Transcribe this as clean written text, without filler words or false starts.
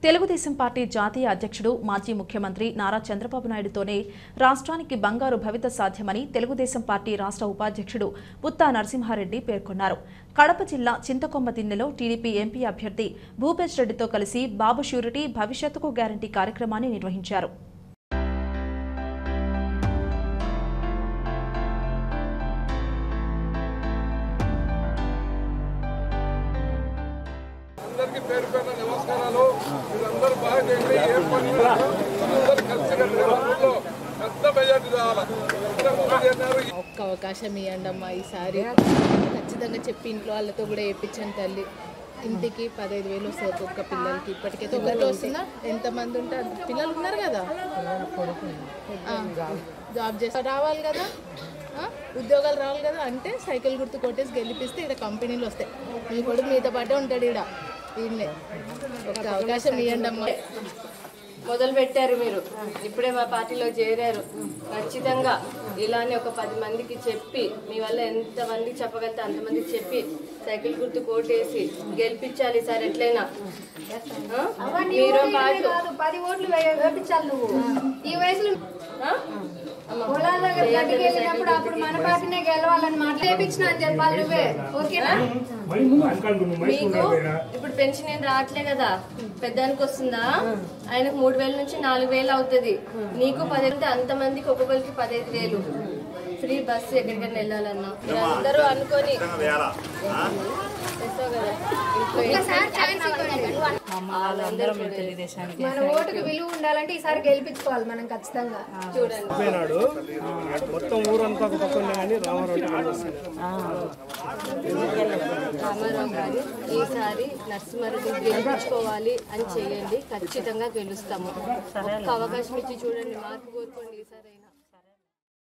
Telugu Desam party జాతీయ అధ్యక్షుడు మాజీ ముఖ్యమంత్రి నారా చంద్రబాబు నాయుడుతోనే రాష్ట్రానికి బంగారు భవిత సాధ్యమని తెలుగుదేశం పార్టీ రాష్ట్ర ఉపాధ్యక్షుడు పుత్తా నరసింహారెడ్డి పేర్కొన్నారు. కడప జిల్లా చింతకొమ్మదిన్నెలో టీడీపీ ఎంపీ అభ్యర్థి భూపేష్ రెడ్డితో కలిసి బాబు ష్యూరిటీ భవిష్యత్తుకు గ్యారంటీ కార్యక్రమాన్ని నిర్వహించారు. ఒక్క అవకాశం ఇవ్వండి అమ్మా, ఈసారి ఖచ్చితంగా చెప్పి ఇంట్లో వాళ్ళతో కూడా వేయించండి తల్లి. ఇంటికి 15,000 వస్తుంది ఒక్కొక్క పిల్లలకి. ఇప్పటికే తొమ్మిదిలో వస్తుందా? ఎంతమంది ఉంటారు పిల్లలు ఉన్నారు కదా, జాబ్ చేస్తారు రావాలి కదా, ఉద్యోగాలు రావాలి కదా. అంటే సైకిల్ గుర్తు కొట్టేసి గెలిపిస్తే ఇక్కడ కంపెనీలు వస్తాయి. మీ కొడుకు మీతో పాటే ఉంటాడు ఇక్కడ. ఈయన్నే ఒక్క అవకాశం ఇవ్వండి అమ్మా. మొదలు పెట్టారు మీరు, ఇప్పుడే మా పార్టీలో చేరారు. ఖచ్చితంగా ఇలానే ఒక 10 మందికి చెప్పి, మీ వల్ల ఎంతమందికి చెప్పగలితే అంతమందికి చెప్పి సైకిల్ గుర్తు కోటేసి గెలిపించాలి సార్. ఎట్లయినా మీరు 10 ఓట్లు వేయించాలి. నువ్వు ఈ వయసులో వెళ్ళినప్పుడు అప్పుడు మన పార్టీనే గెలవాలని మాట్లాడించిన అని చెప్పాలి నువ్వే. ఓకేనా? మీకు ఇప్పుడు పెన్షన్ ఏం రావట్లే కదా, పెద్దానికి వస్తుందా? ఆయనకు 3,000 నుంచి 4,000 అవుతుంది. నీకు 10 అంతమందికి ఒక్కొక్కరికి 15,000 ఫ్రీ బస్సు ఎక్కడికైనా వెళ్ళాలన్నా అందరూ అనుకొని మన ఓటుకు విలువ ఉండాలంటే ఈసారి గెలిపించుకోవాలి మనం ఖచ్చితంగా. చూడండి మొత్తం ఊరంతా రామారావు గారు ఈసారి నరసింహారెడ్డి గెలిపించుకోవాలి అని చేయండి. ఖచ్చితంగా గెలుస్తాము. ఒక్క అవకాశం ఇచ్చి చూడండి, మార్పు కోరుకోండి ఈసారి అయినా.